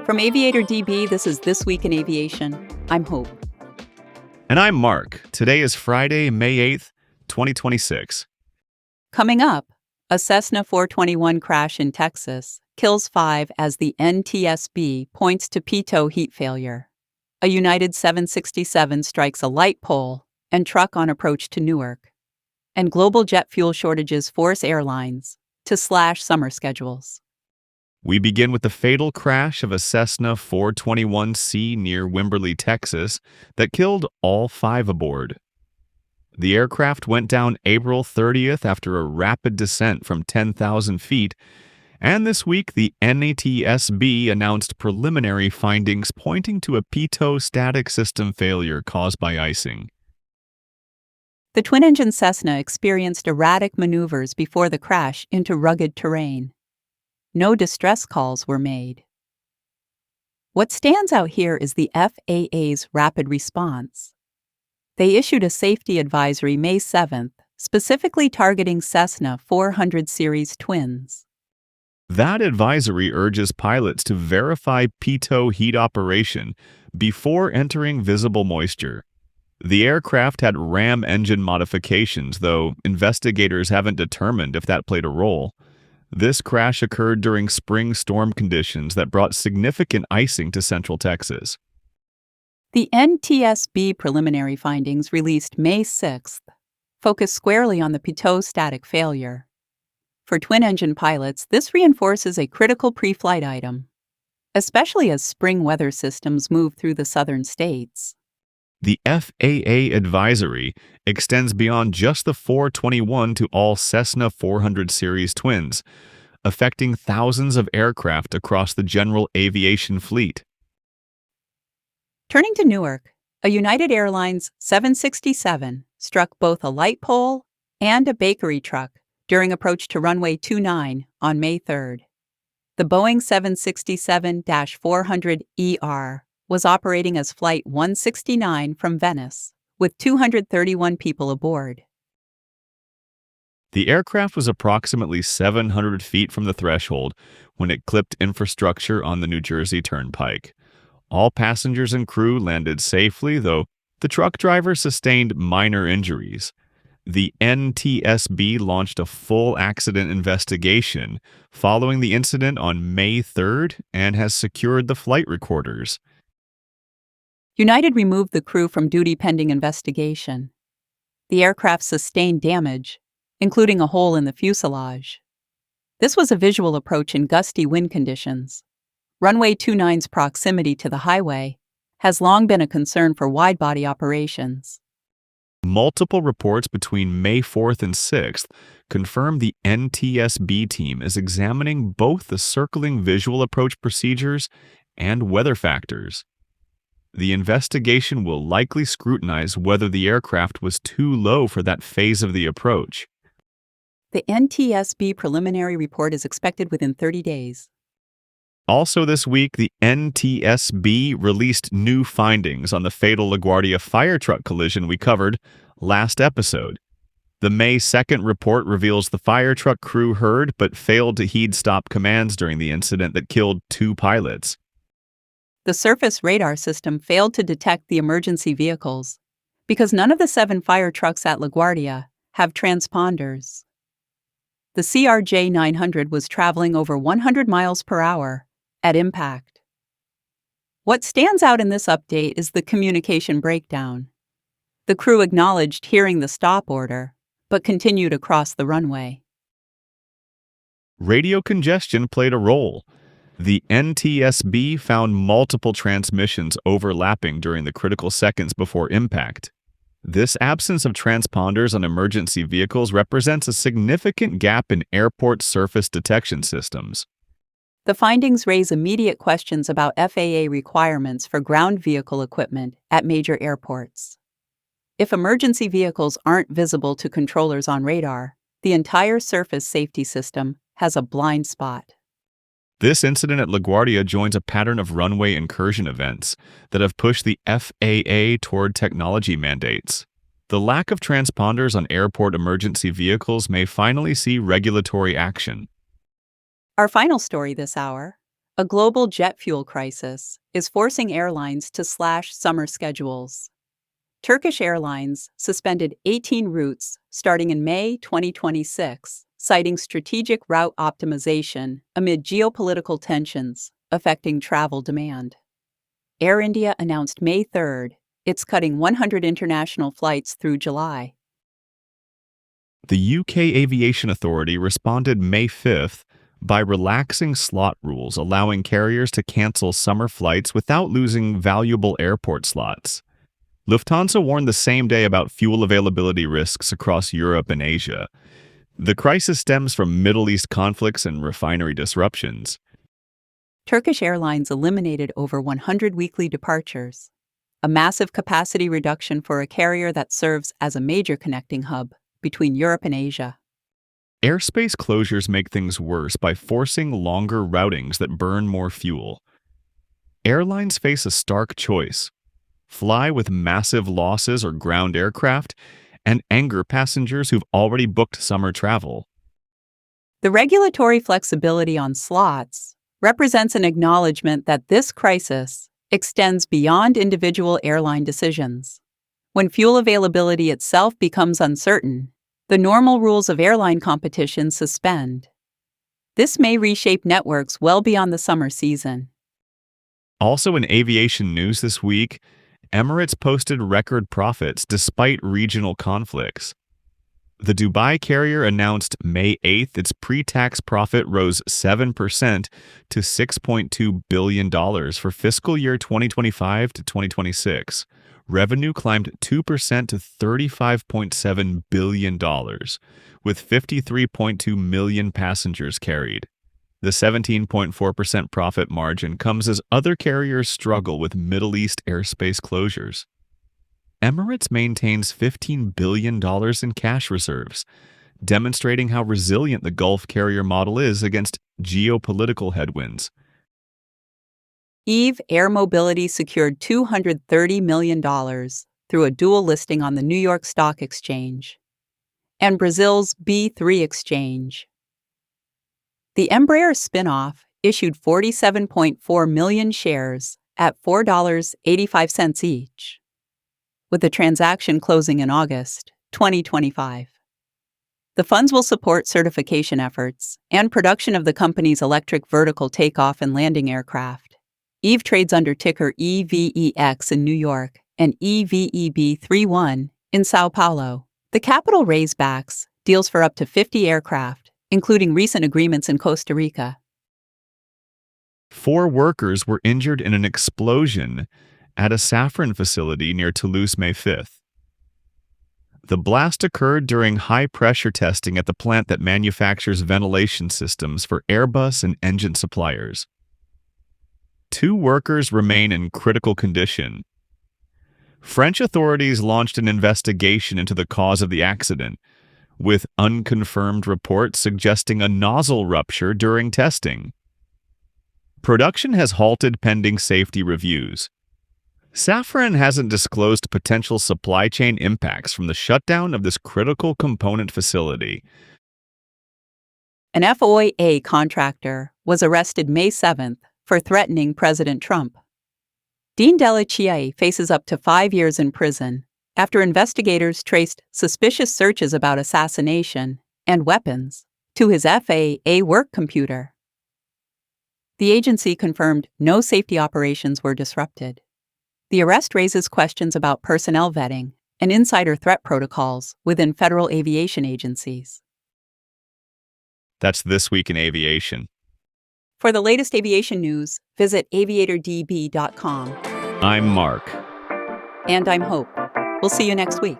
From Aviator DB, this is This Week in Aviation. I'm Hope. And I'm Mark. Today is Friday, May 8th, 2026. Coming up, a Cessna 421 crash in Texas kills 5 as the NTSB points to Pitot heat failure. A United 767 strikes a light pole and truck on approach to Newark. And global jet fuel shortages force airlines to slash summer schedules. We begin with the fatal crash of a Cessna 421C near Wimberley, Texas, that killed all 5 aboard. The aircraft went down April 30th after a rapid descent from 10,000 feet, and this week the NTSB announced preliminary findings pointing to a Pitot static system failure caused by icing. The twin-engine Cessna experienced erratic maneuvers before the crash into rugged terrain. No distress calls were made. What stands out here is the FAA's rapid response. They issued a safety advisory May 7th, specifically targeting Cessna 400 series twins. That advisory urges pilots to verify Pitot heat operation before entering visible moisture. The aircraft had ram engine modifications, though investigators haven't determined if that played a role. This crash occurred during spring storm conditions that brought significant icing to central Texas. The NTSB preliminary findings released May 6th focus squarely on the Pitot static failure. For twin-engine pilots, this reinforces a critical pre-flight item, especially as spring weather systems move through the southern states. The FAA advisory extends beyond just the 421 to all Cessna 400 series twins, affecting thousands of aircraft across the general aviation fleet. Turning to Newark, a United Airlines 767 struck both a light pole and a bakery truck during approach to runway 29 on May 3rd. The Boeing 767-400ER was operating as Flight 169 from Venice, with 231 people aboard. The aircraft was approximately 700 feet from the threshold when it clipped infrastructure on the New Jersey Turnpike. All passengers and crew landed safely, though the truck driver sustained minor injuries. The NTSB launched a full accident investigation following the incident on May 3rd and has secured the flight recorders. United removed the crew from duty pending investigation. The aircraft sustained damage, including a hole in the fuselage. This was a visual approach in gusty wind conditions. Runway 29's proximity to the highway has long been a concern for wide-body operations. Multiple reports between May 4th and 6th confirm the NTSB team is examining both the circling visual approach procedures and weather factors. The investigation will likely scrutinize whether the aircraft was too low for that phase of the approach. The NTSB preliminary report is expected within 30 days. Also this week, the NTSB released new findings on the fatal LaGuardia fire truck collision we covered last episode. The May 2nd report reveals the fire truck crew heard but failed to heed stop commands during the incident that killed 2 pilots. The surface radar system failed to detect the emergency vehicles because none of the 7 fire trucks at LaGuardia have transponders. The CRJ 900 was traveling over 100 miles per hour at impact. What stands out in this update is the communication breakdown. The crew acknowledged hearing the stop order, but continued across the runway. Radio congestion played a role. The NTSB found multiple transmissions overlapping during the critical seconds before impact. This absence of transponders on emergency vehicles represents a significant gap in airport surface detection systems. The findings raise immediate questions about FAA requirements for ground vehicle equipment at major airports. If emergency vehicles aren't visible to controllers on radar, the entire surface safety system has a blind spot. This incident at LaGuardia joins a pattern of runway incursion events that have pushed the FAA toward technology mandates. The lack of transponders on airport emergency vehicles may finally see regulatory action. Our final story this hour, A global jet fuel crisis is forcing airlines to slash summer schedules. Turkish Airlines suspended 18 routes starting in May 2026, citing strategic route optimization amid geopolitical tensions affecting travel demand. Air India announced May 3rd it's cutting 100 international flights through July. The UK Aviation Authority responded May 5th by relaxing slot rules, allowing carriers to cancel summer flights without losing valuable airport slots. Lufthansa warned the same day about fuel availability risks across Europe and Asia. The crisis stems from Middle East conflicts and refinery disruptions. Turkish Airlines eliminated over 100 weekly departures, a massive capacity reduction for a carrier that serves as a major connecting hub between Europe and Asia. Airspace closures make things worse by forcing longer routings that burn more fuel. Airlines face a stark choice: fly with massive losses or ground aircraft, and anger passengers who've already booked summer travel. The regulatory flexibility on slots represents an acknowledgement that this crisis extends beyond individual airline decisions. When fuel availability itself becomes uncertain, the normal rules of airline competition suspend. This may reshape networks well beyond the summer season. Also in aviation news this week, Emirates posted record profits despite regional conflicts. The Dubai carrier announced May 8th its pre-tax profit rose 7% to $6.2 billion for fiscal year 2025 to 2026. Revenue climbed 2% to $35.7 billion, with 53.2 million passengers carried. The 17.4% profit margin comes as other carriers struggle with Middle East airspace closures. Emirates maintains $15 billion in cash reserves, demonstrating how resilient the Gulf carrier model is against geopolitical headwinds. Eve Air Mobility secured $230 million through a dual listing on the New York Stock Exchange and Brazil's B3 exchange. The Embraer spinoff issued 47.4 million shares at $4.85 each, with the transaction closing in August 2025. The funds will support certification efforts and production of the company's electric vertical takeoff and landing aircraft. Eve trades under ticker EVEX in New York and EVEB31 in Sao Paulo. The capital raise backs deals for up to 50 aircraft, including recent agreements in Costa Rica. 4 workers were injured in an explosion at a Safran facility near Toulouse May 5th. The blast occurred during high-pressure testing at the plant that manufactures ventilation systems for Airbus and engine suppliers. 2 workers remain in critical condition. French authorities launched an investigation into the cause of the accident, with unconfirmed reports suggesting a nozzle rupture during testing. Production has halted pending safety reviews. Safran hasn't disclosed potential supply chain impacts from the shutdown of this critical component facility. An FOA contractor was arrested May 7th for threatening President Trump. Dean Delachiae faces up to 5 years in prison after investigators traced suspicious searches about assassination and weapons to his FAA work computer. The agency confirmed no safety operations were disrupted. The arrest raises questions about personnel vetting and insider threat protocols within federal aviation agencies. That's This Week in Aviation. For the latest aviation news, visit aviatordb.com. I'm Mark. And I'm Hope. We'll see you next week.